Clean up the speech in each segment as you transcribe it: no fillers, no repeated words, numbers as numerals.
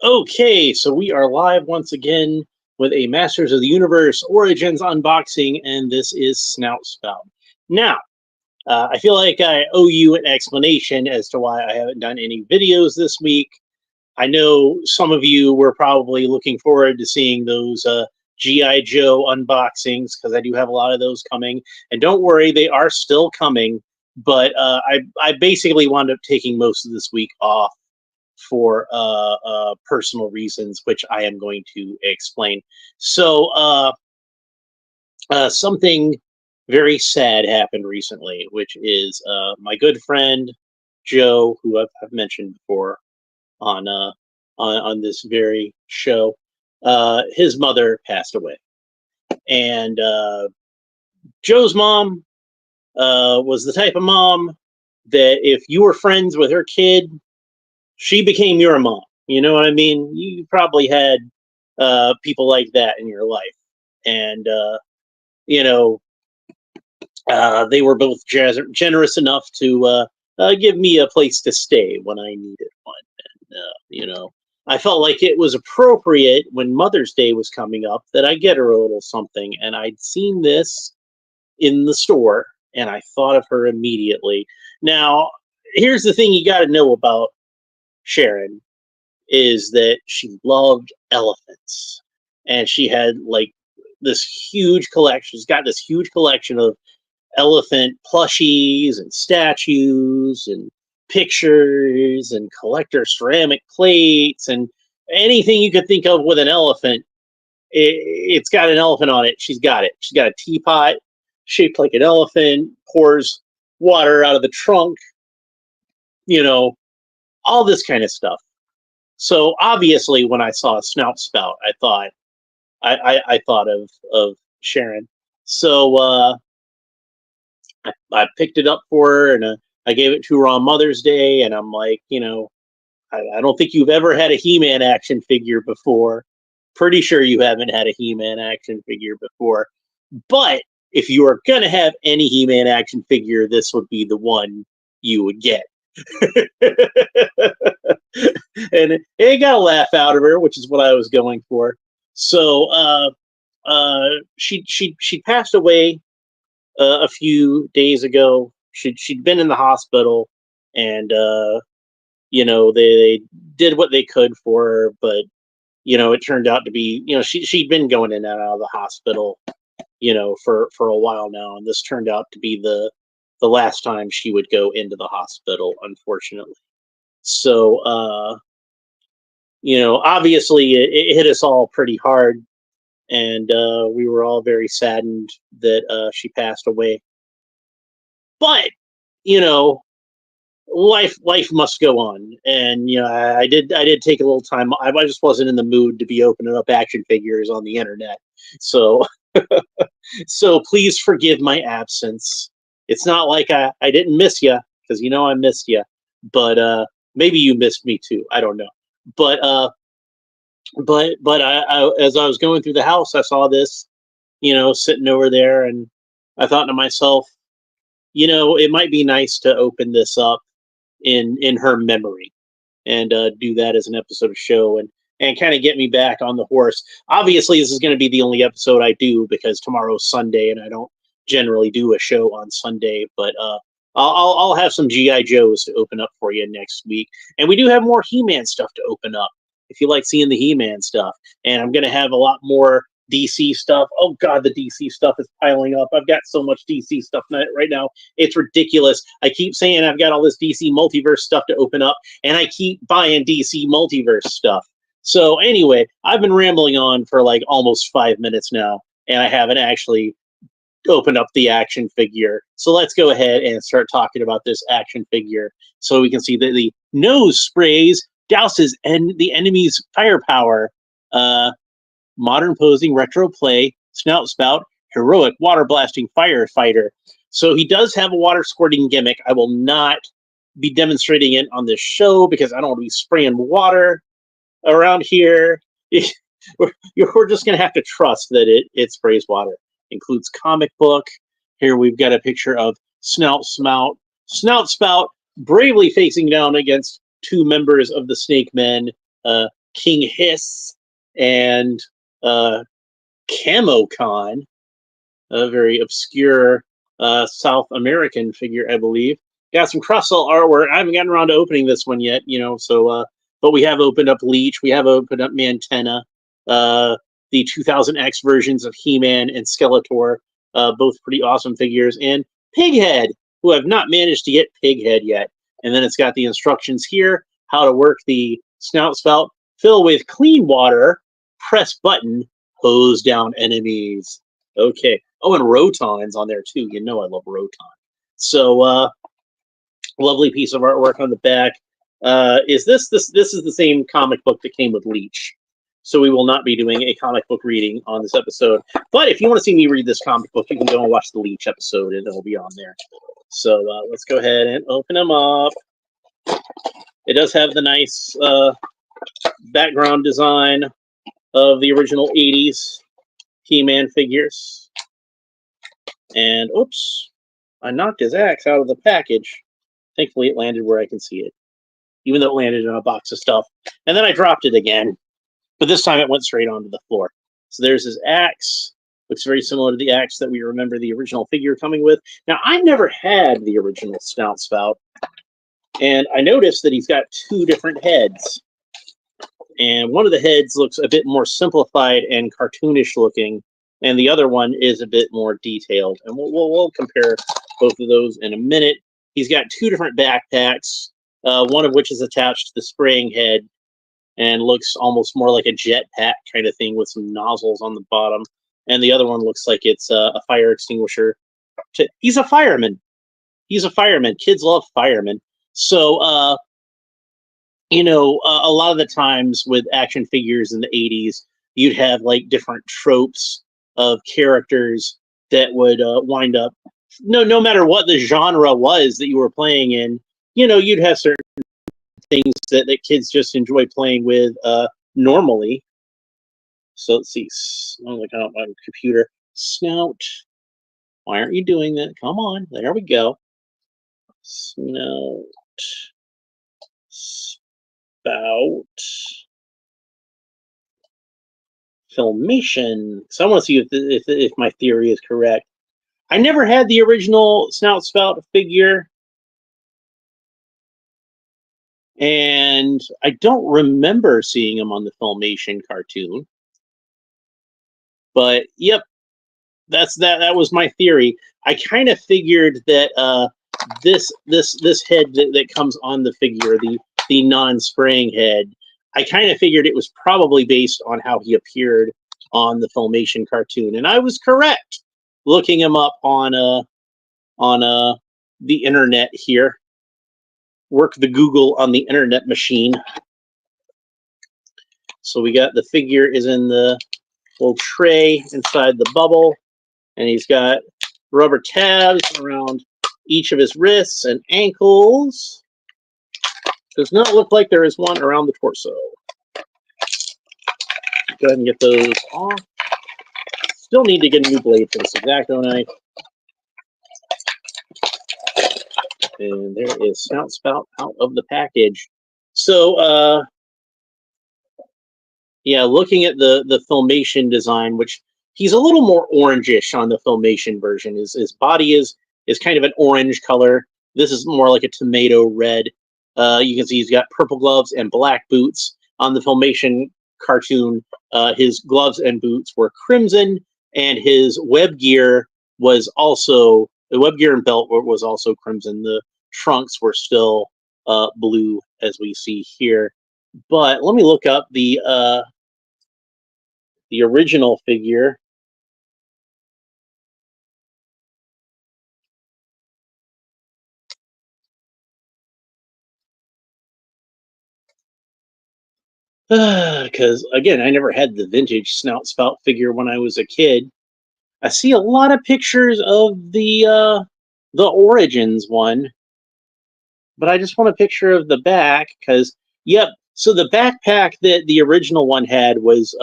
Okay, so we are live once again with a Masters of the Universe Origins unboxing, and this is Snout Spout. Now, I feel like I owe you an explanation as to why I haven't done any videos this week. I know some of you were probably looking forward to seeing those G.I. Joe unboxings because I do have a lot of those coming. And don't worry, they are still coming, but I basically wound up taking most of this week off for personal reasons, which I am going to explain. So, something very sad happened recently, which is my good friend Joe, who I've mentioned before on on this very show. His mother passed away, and Joe's mom was the type of mom that if you were friends with her kid, she became your mom. You know what I mean? You probably had people like that in your life, and you know they were both generous enough to give me a place to stay when I needed one. And I felt like it was appropriate when Mother's Day was coming up that I get her a little something, and I'd seen this in the store, and I thought of her immediately. Now, here's the thing you got to know about Sharon is that she loved elephants, and she had like this huge collection. She's got this huge collection of elephant plushies and statues and pictures and collector ceramic plates and anything you could think of with an elephant. It's got an elephant on it. She's got it. She's got a teapot shaped like an elephant, pours water out of the trunk, you know, all this kind of stuff. So obviously, when I saw a Snout Spout, I thought I thought of Sharon. So I picked it up for her, and I gave it to her on Mother's Day. And I'm like, I don't think you've ever had a He-Man action figure before. Pretty sure you haven't had a He-Man action figure before. But if you are gonna have any He-Man action figure, this would be the one you would get. And it got a laugh out of her, which is what I was going for. So she passed away a few days ago. She'd been in the hospital, and they did what they could for her, but it turned out to be she'd been going in and out of the hospital for a while now, and this turned out to be the last time she would go into the hospital, unfortunately. So obviously it hit us all pretty hard, and we were all very saddened that she passed away. But you know, life must go on, and I did take a little time. I just wasn't in the mood to be opening up action figures on the internet, so so please forgive my absence. It's not like I didn't miss you, because I missed you, but maybe you missed me too. I don't know, but as I was going through the house, I saw this, sitting over there, and I thought to myself, it might be nice to open this up in her memory, and do that as an episode of show, and kind of get me back on the horse. Obviously, this is going to be the only episode I do because tomorrow's Sunday, and I don't generally do a show on Sunday. But I'll have some GI Joes to open up for you next week, and we do have more He-Man stuff to open up if you like seeing the He-Man stuff. And I'm going to have a lot more DC stuff. Oh God, the DC stuff is piling up. I've got so much DC stuff right now. It's ridiculous. I keep saying I've got all this DC multiverse stuff to open up, and I keep buying DC multiverse stuff. So anyway, I've been rambling on for like almost 5 minutes now, and I haven't actually opened up the action figure. So let's go ahead and start talking about this action figure, so we can see that the nose sprays douses and the enemy's firepower. Modern posing retro play Snout Spout, heroic water blasting firefighter. So he does have a water squirting gimmick. I will not be demonstrating it on this show because I don't want to be spraying water around here. We're just going to have to trust that it sprays water. Includes comic book. Here we've got a picture of Snout Spout bravely facing down against two members of the Snake Men, King Hiss and Camocon, a very obscure South American figure, I believe. Got some cross-sell artwork. I haven't gotten around to opening this one yet, so but we have opened up Leech, we have opened up Mantenna, the 2000X versions of He-Man and Skeletor, both pretty awesome figures, and Pighead, who have not managed to get Pighead yet. And then it's got the instructions here, how to work the Snout Spout, fill with clean water, press button, hose down enemies. Okay. Oh, and Roton's on there too. You know I love Roton. So, lovely piece of artwork on the back. This is the same comic book that came with Leech. So we will not be doing a comic book reading on this episode. But if you want to see me read this comic book, you can go and watch the Leech episode, and it'll be on there. So let's go ahead and open them up. It does have the nice background design of the original 80s He-Man figures. And, oops, I knocked his axe out of the package. Thankfully, it landed where I can see it, even though it landed in a box of stuff. And then I dropped it again, but this time it went straight onto the floor. So there's his axe. Looks very similar to the axe that we remember the original figure coming with. Now, I never had the original Snout Spout, and I noticed that he's got two different heads. And one of the heads looks a bit more simplified and cartoonish looking, and the other one is a bit more detailed. And we'll compare both of those in a minute. He's got two different backpacks, one of which is attached to the spraying head and looks almost more like a jetpack kind of thing with some nozzles on the bottom. And the other one looks like it's a fire extinguisher. He's a fireman. He's a fireman. Kids love firemen. So, a lot of the times with action figures in the 80s, you'd have like different tropes of characters that would wind up, no matter what the genre was that you were playing in, you'd have certain things that kids just enjoy playing with normally. So let's see. I'm looking at my computer. Snout. Why aren't you doing that? Come on. There we go. Snout. Spout. Filmation. So I want to see if my theory is correct. I never had the original Snout Spout figure, and I don't remember seeing him on the Filmation cartoon. But yep, that was my theory. I kind of figured that this head that comes on the figure, the non-spraying head, I kind of figured it was probably based on how he appeared on the Filmation cartoon, and I was correct. Looking him up on the internet here. Work the Google on the internet machine. So we got the figure is in the little tray inside the bubble, and he's got rubber tabs around each of his wrists and ankles. Does not look like there is one around the torso. Go ahead and get those off. Still need to get a new blade for this X-Acto knife. And there is Snout Spout out of the package. So, yeah, looking at the Filmation design, which he's a little more orangish on the Filmation version. His body is kind of an orange color. This is more like a tomato red. You can see he's got purple gloves and black boots. On the Filmation cartoon, his gloves and boots were crimson, and his web gear was also, the web gear and belt was also crimson. The trunks were still blue, as we see here. But let me look up the original figure. Because, again, I never had the vintage Snout Spout figure when I was a kid. I see a lot of pictures of the Origins one, but I just want a picture of the back, because, yep, so the backpack that the original one had was,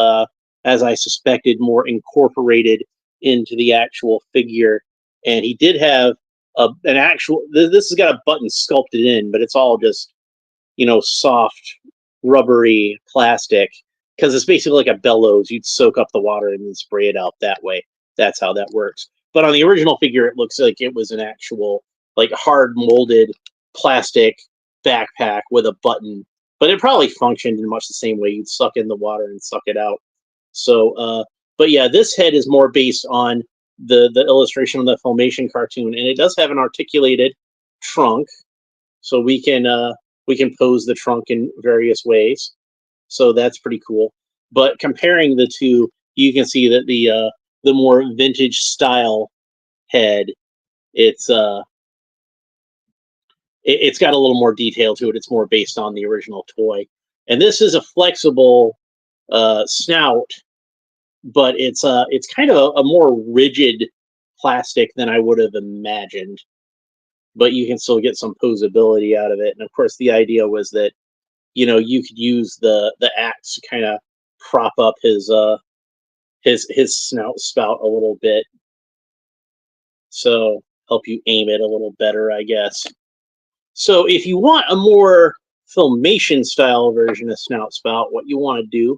as I suspected, more incorporated into the actual figure, and he did have an actual, this has got a button sculpted in, but it's all just, soft rubbery plastic because it's basically like a bellows. You'd soak up the water and then spray it out that way. That's how that works. But on the original figure, it looks like it was an actual like hard molded plastic backpack with a button. But it probably functioned in much the same way. You'd suck in the water and suck it out. So, but yeah, this head is more based on the illustration of the Filmation cartoon, and it does have an articulated trunk, so we can pose the trunk in various ways. So that's pretty cool. But comparing the two, you can see that the more vintage style head, it's it's got a little more detail to it. It's more based on the original toy, and this is a flexible snout, but it's kind of a more rigid plastic than I would have imagined. But you can still get some posability out of it. And of course, the idea was that you could use the axe to kind of prop up his snout spout a little bit, so help you aim it a little better, I guess. So if you want a more Filmation style version of Snout Spout, what you want to do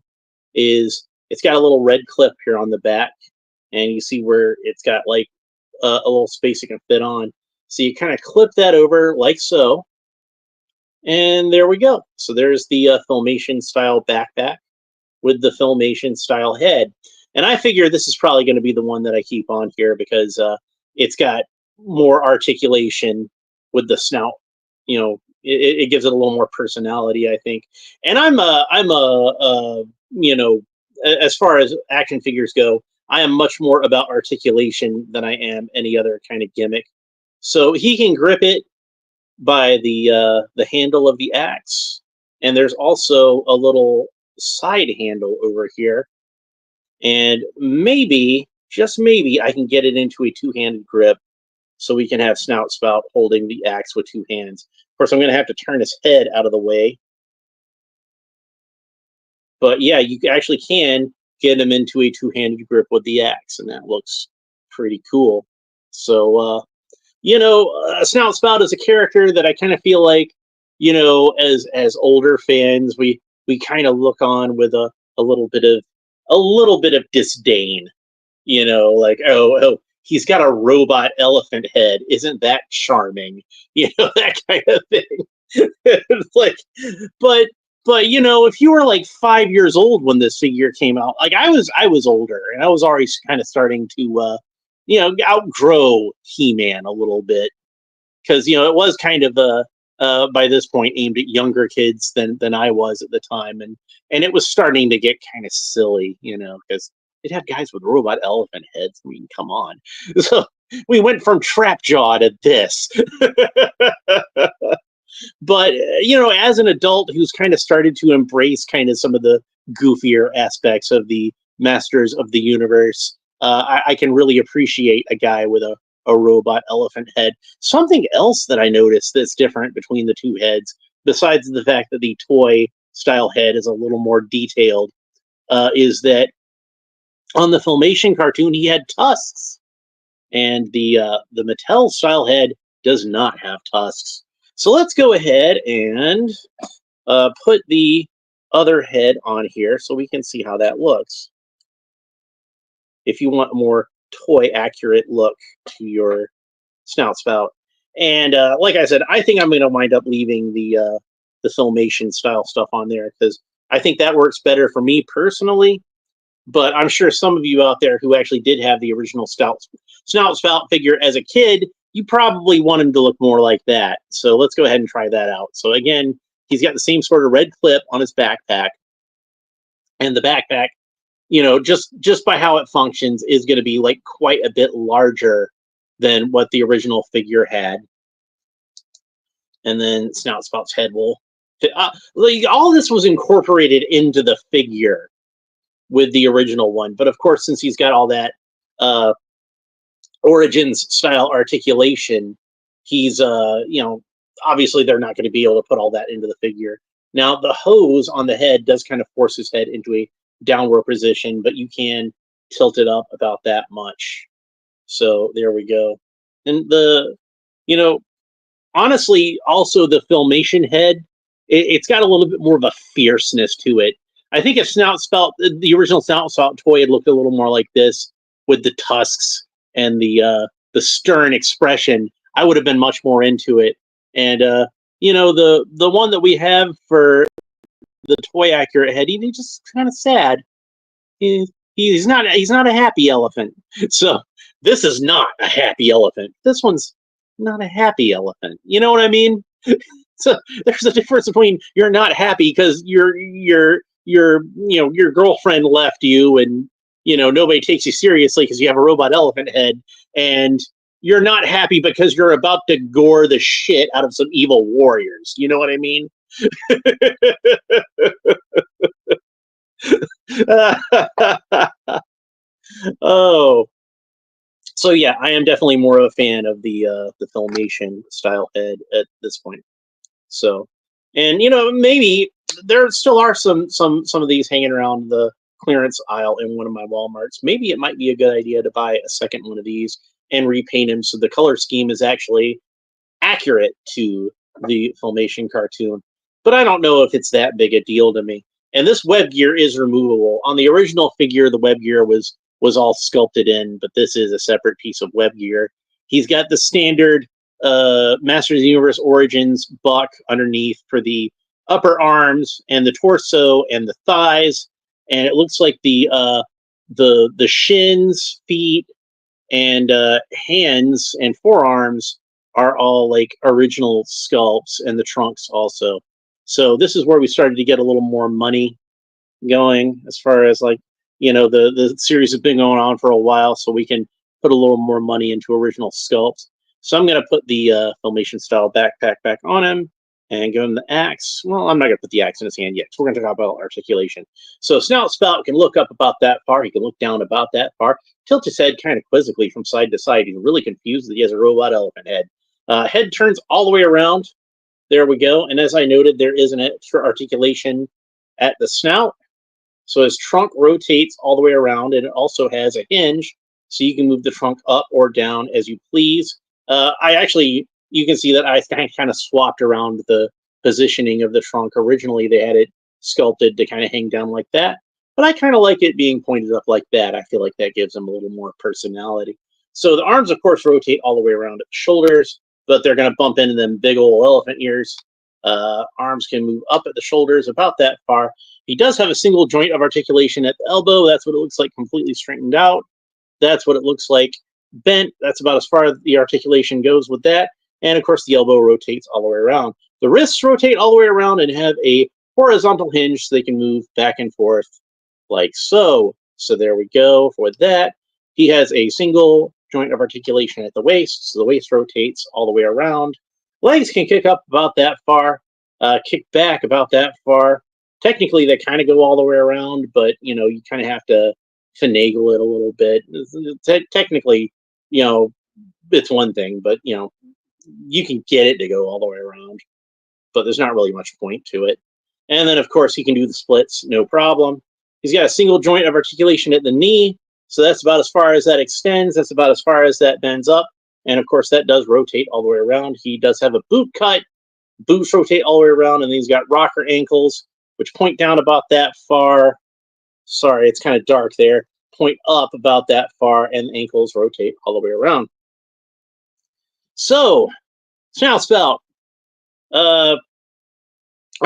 is it's got a little red clip here on the back, and you see where it's got like a little space it can fit on. So you kind of clip that over like so, and there we go. So there's the Filmation style backpack with the Filmation style head. And I figure this is probably going to be the one that I keep on here because it's got more articulation with the snout. It gives it a little more personality, I think. And as far as action figures go, I am much more about articulation than I am any other kind of gimmick. So he can grip it by the handle of the axe, and there's also a little side handle over here, and maybe, just maybe, I can get it into a two-handed grip so we can have Snout Spout holding the axe with two hands. Of course, I'm going to have to turn his head out of the way. But yeah, you actually can get him into a two-handed grip with the axe, and that looks pretty cool. So, Snout Spout is a character that I kind of feel like, as older fans, we kind of look on with a little bit of disdain. Like, oh, he's got a robot elephant head. Isn't that charming? That kind of thing. It's like, but if you were like 5 years old when this figure came out, like I was older, and I was already kind of starting to outgrow He-Man a little bit, because it was kind of by this point aimed at younger kids than I was at the time, and it was starting to get kind of silly, because they'd have guys with robot elephant heads. I mean, come on. So we went from Trapjaw to this. But as an adult who's kind of started to embrace kind of some of the goofier aspects of the Masters of the Universe, I can really appreciate a guy with a robot elephant head. Something else that I noticed that's different between the two heads, besides the fact that the toy style head is a little more detailed, is that on the Filmation cartoon he had tusks, and the Mattel style head does not have tusks. So let's go ahead and put the other head on here so we can see how that looks. If you want a more toy accurate look to your Snout Spout. And like I said, I think I'm going to wind up leaving the Filmation style stuff on there because I think that works better for me personally. But I'm sure some of you out there who actually did have the original Snout Spout figure as a kid, you probably want him to look more like that. So let's go ahead and try that out. So again, he's got the same sort of red clip on his backpack. And the backpack, just by how it functions, is going to be like quite a bit larger than what the original figure had. And then Snout Spout's head will fit. All this was incorporated into the figure with the original one. But of course, since he's got all that Origins style articulation, he's obviously they're not going to be able to put all that into the figure. Now the hose on the head does kind of force his head into a downward position, but you can tilt it up about that much. So there we go. And honestly, also the Filmation head it's got a little bit more of a fierceness to it. I think if Snout Spout, the original Snout Spout toy, had looked a little more like this with the tusks and the stern expression, I would have been much more into it. And the one that we have for the toy accurate head, he's just kind of sad. He's not a happy elephant. So this is not a happy elephant. This one's not a happy elephant. You know what I mean? So there's a difference between you're not happy because your girlfriend left you and nobody takes you seriously because you have a robot elephant head, and you're not happy because you're about to gore the shit out of some evil warriors. You know what I mean? Oh, so yeah, I am definitely more of a fan of the Filmation style head at this point. So, and maybe there still are some of these hanging around the clearance aisle in one of my Walmarts. Maybe it might be a good idea to buy a second one of these and repaint them so the color scheme is actually accurate to the Filmation cartoon. But I don't know if it's that big a deal to me. And this web gear is removable. On the original figure, the web gear was all sculpted in, but this is a separate piece of web gear. He's got the standard Masters of the Universe Origins buck underneath for the upper arms and the torso and the thighs, and it looks like the shins, feet, and hands and forearms are all like original sculpts, and the trunks also. So this is where we started to get a little more money going as far as like the series has been going on for a while, so we can put a little more money into original sculpts. So I'm going to put the Filmation style backpack back on him and give him the axe. Well, I'm not going to put the axe in his hand yet. So we're going to talk about articulation. So Snout Spout can look up about that far. He can look down about that far. Tilt his head kind of quizzically from side to side. He's really confused that he has a robot elephant head. Head turns all the way around. There we go. And as I noted, there is an extra articulation at the snout. So his trunk rotates all the way around, and it also has a hinge, so you can move the trunk up or down as you please. You can see that I kind of swapped around the positioning of the trunk. Originally, they had it sculpted to kind of hang down like that, but I kind of like it being pointed up like that. I feel like that gives them a little more personality. So the arms, of course, rotate all the way around at the shoulders, but they're going to bump into them big old elephant ears. Arms can move up at the shoulders about that far. He does have a single joint of articulation at the elbow. That's what it looks like completely straightened out. That's what it looks like bent. That's about as far as the articulation goes with that. And of course, the elbow rotates all the way around. The wrists rotate all the way around and have a horizontal hinge so they can move back and forth like so. So there we go for that. He has a single joint of articulation at the waist, so the waist rotates all the way around. Legs can kick up about that far, kick back about that far. Technically, they kind of go all the way around, but you kind of have to finagle it a little bit. Technically, it's one thing, but you can get it to go all the way around, but there's not really much point to it. And then, of course, he can do the splits, no problem. He's got a single joint of articulation at the knee, so that's about as far as that extends. That's about as far as that bends up. And, of course, that does rotate all the way around. He does have a boot cut. Boots rotate all the way around, and then he's got rocker ankles, which point down about that far. Sorry, it's kind of dark there. Point up about that far, and the ankles rotate all the way around. So, Snout Spout. I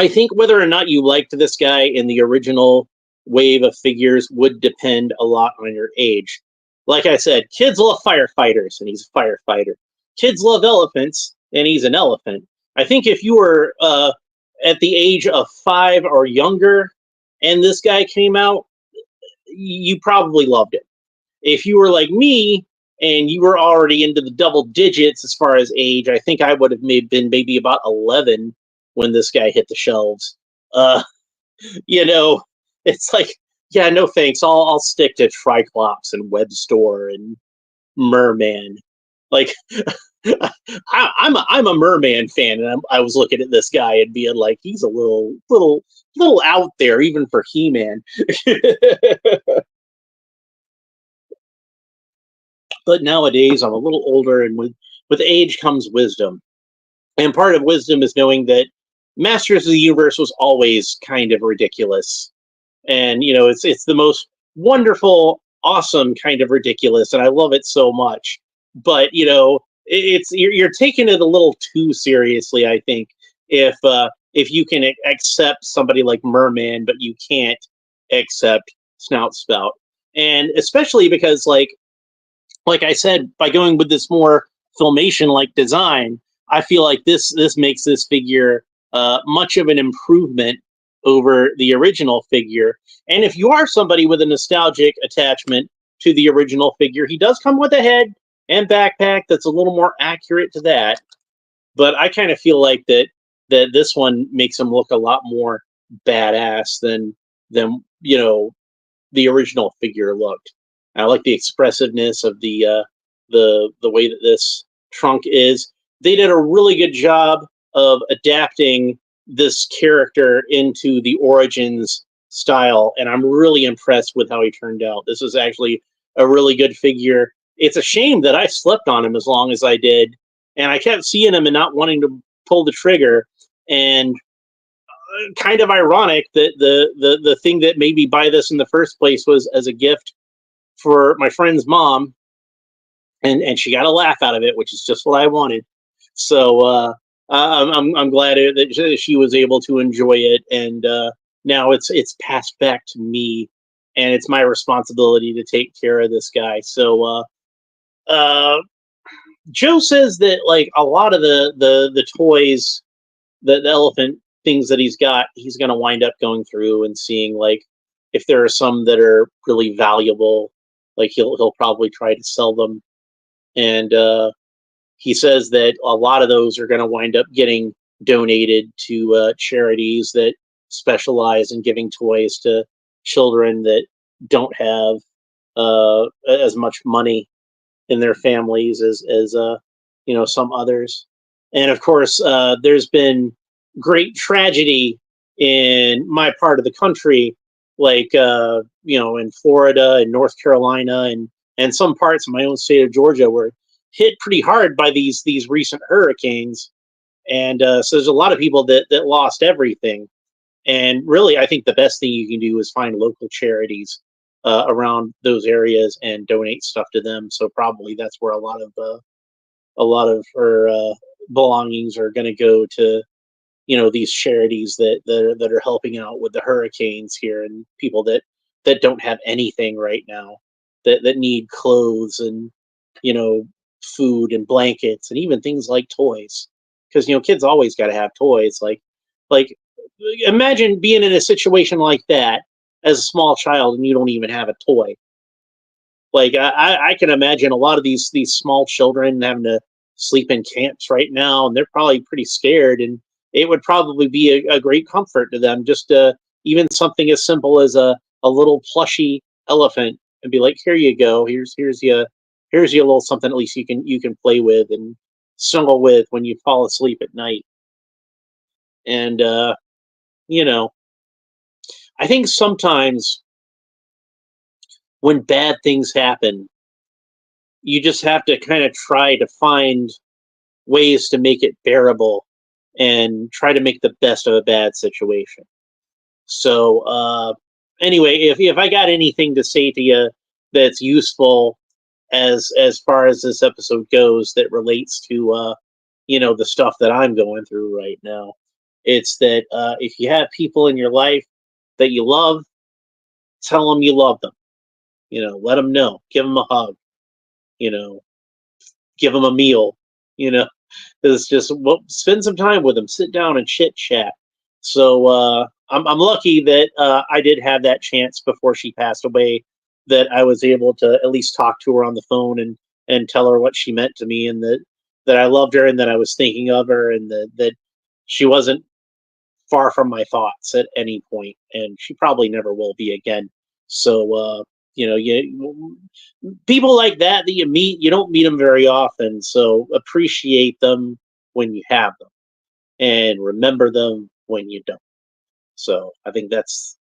think whether or not you liked this guy in the original wave of figures would depend a lot on your age. Like I said, kids love firefighters, and he's a firefighter. Kids love elephants, and he's an elephant. I think if you were at the age of 5 or younger and this guy came out, you probably loved it. If you were like me and you were already into the double digits as far as age, I think I would have been maybe about 11 when this guy hit the shelves. It's like, yeah, no thanks. I'll stick to Triclops and Web Store and Merman. Like, I'm a Merman fan, and I was looking at this guy and being like, he's a little out there, even for He-Man. But nowadays, I'm a little older, and with age comes wisdom. And part of wisdom is knowing that Masters of the Universe was always kind of ridiculous, and it's the most wonderful, awesome kind of ridiculous, and I love it so much. But it's you're taking it a little too seriously, I think. If you can accept somebody like Merman, but you can't accept Snout Spout, and especially because like I said, by going with this more filmation like design, I feel like this makes this figure much of an improvement over the original figure. And if you are somebody with a nostalgic attachment to the original figure, he does come with a head and backpack that's a little more accurate to that. But I kind of feel like that this one makes him look a lot more badass than the original figure looked. I like the expressiveness of the way that this trunk is. They did a really good job of adapting this character into the Origins style, and I'm really impressed with how he turned out. This is actually a really good figure. It's a shame that I slept on him as long as I did, and I kept seeing him and not wanting to pull the trigger. And kind of ironic that the thing that made me buy this in the first place was as a gift for my friend's mom, and she got a laugh out of it, which is just what I wanted. So I'm glad that she was able to enjoy it, and now it's passed back to me, and it's my responsibility to take care of this guy. So uh, Joe says that like a lot of the toys, the elephant things that he's going to wind up going through and seeing like if there are some that are really valuable, like he'll probably try to sell them. And he says that a lot of those are going to wind up getting donated to charities that specialize in giving toys to children that don't have as much money in their families as some others. And of course, there's been great tragedy in my part of the country, like in Florida and North Carolina and some parts of my own state of Georgia were hit pretty hard by these recent hurricanes. And so there's a lot of people that lost everything. And really, I think the best thing you can do is find local charities around those areas and donate stuff to them. So probably that's where a lot of her belongings are going to go to. These charities that are helping out with the hurricanes here, and people that don't have anything right now, that need clothes and you know food and blankets and even things like toys, because kids always got to have toys. Like imagine being in a situation like that as a small child and you don't even have a toy. Like I can imagine a lot of these small children having to sleep in camps right now, and they're probably pretty scared. And it would probably be a great comfort to them, just even something as simple as a little plushy elephant, and be like, here you go, here's your little something, at least you can play with and snuggle with when you fall asleep at night. And you know, I think sometimes when bad things happen, you just have to kind of try to find ways to make it bearable and try to make the best of a bad situation. So anyway, if I got anything to say to you that's useful as far as this episode goes that relates to the stuff that I'm going through right now, it's that if you have people in your life that you love, tell them you love them. Let them know, give them a hug, you know, give them a meal, you know, it's just spend some time with them, sit down and chit chat. So I'm lucky that I did have that chance before she passed away, that I was able to at least talk to her on the phone and tell her what she meant to me, and that I loved her and that I was thinking of her, and that she wasn't far from my thoughts at any point, and she probably never will be again. So people like that you meet, you don't meet them very often. So appreciate them when you have them, and remember them when you don't. So I think that's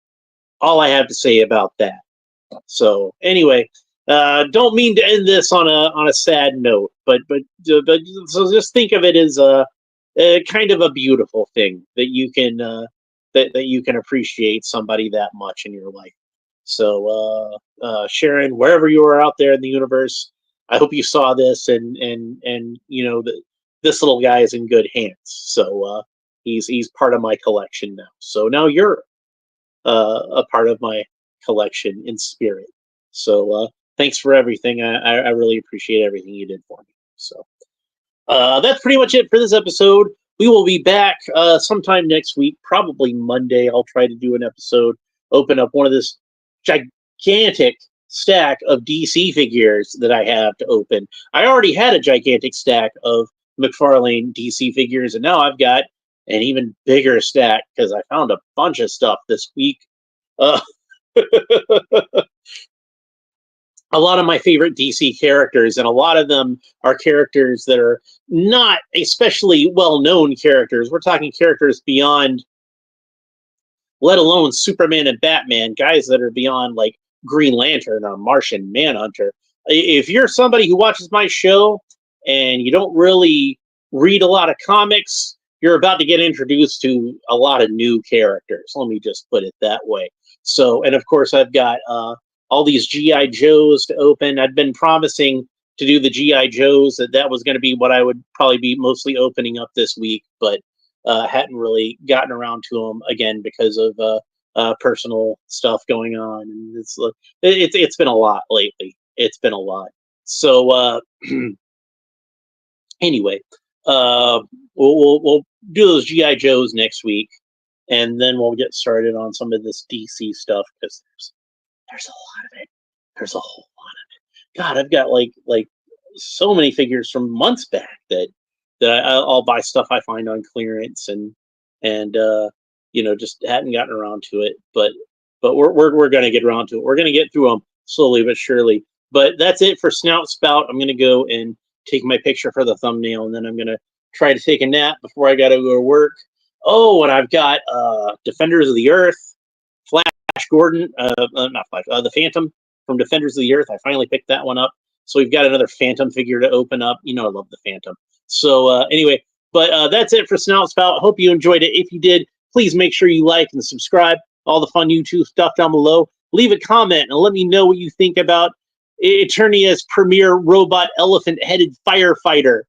all I have to say about that. So anyway, don't mean to end this on a sad note, but so just think of it as kind of a beautiful thing that you can that you can appreciate somebody that much in your life. So, Sharon, wherever you are out there in the universe, I hope you saw this, and you know that this little guy is in good hands. So, he's part of my collection now. So now you're a part of my collection in spirit. So, thanks for everything. I really appreciate everything you did for me. So. That's pretty much it for this episode. We will be back sometime next week, probably Monday. I'll try to do an episode, open up one of this gigantic stack of DC figures that I have to open. I already had a gigantic stack of McFarlane DC figures, and now I've got an even bigger stack because I found a bunch of stuff this week. Uh, a lot of my favorite DC characters, and a lot of them are characters that are not especially well known characters. We're talking characters beyond, let alone Superman and Batman, guys that are beyond like Green Lantern or Martian Manhunter. If you're somebody who watches my show and you don't really read a lot of comics, you're about to get introduced to a lot of new characters. Let me just put it that way. So, and of course, I've got all these GI Joes to open. I'd been promising to do the GI Joes, that was going to be what I would probably be mostly opening up this week, but hadn't really gotten around to them again because of personal stuff going on, and it's been a lot lately. It's been a lot. So anyway, uh, we'll do those GI Joes next week, and then we'll get started on some of this DC stuff because there's a lot of it. There's a whole lot of it. God, I've got like so many figures from months back that I'll buy stuff I find on clearance, and you know, just hadn't gotten around to it. But we're gonna get around to it. We're gonna get through them slowly but surely. But that's it for Snout Spout. I'm gonna go and take my picture for the thumbnail, and then I'm gonna try to take a nap before I gotta go to work. Oh, and I've got Defenders of the Earth, Flash Gordon, not Flash, the Phantom from Defenders of the Earth. I finally picked that one up. So we've got another Phantom figure to open up. You know I love the Phantom. So anyway, but that's it for Snout Spout. Hope you enjoyed it. If you did, please make sure you like and subscribe. All the fun YouTube stuff down below. Leave a comment and let me know what you think about Eternia's premier robot elephant-headed firefighter.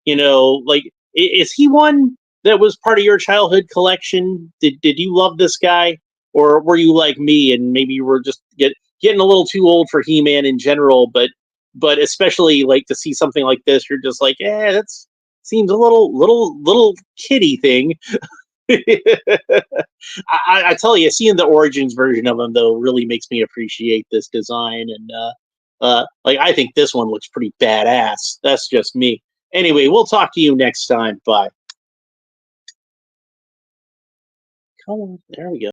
You know, like, is he one that was part of your childhood collection? Did you love this guy? Or were you like me and maybe you were just getting a little too old for He-Man in general, but especially like to see something like this, you're just like, yeah, that seems a little kiddie thing. I tell you, seeing the Origins version of him though really makes me appreciate this design, and like I think this one looks pretty badass. That's just me. Anyway, we'll talk to you next time. Bye. Come on, there we go.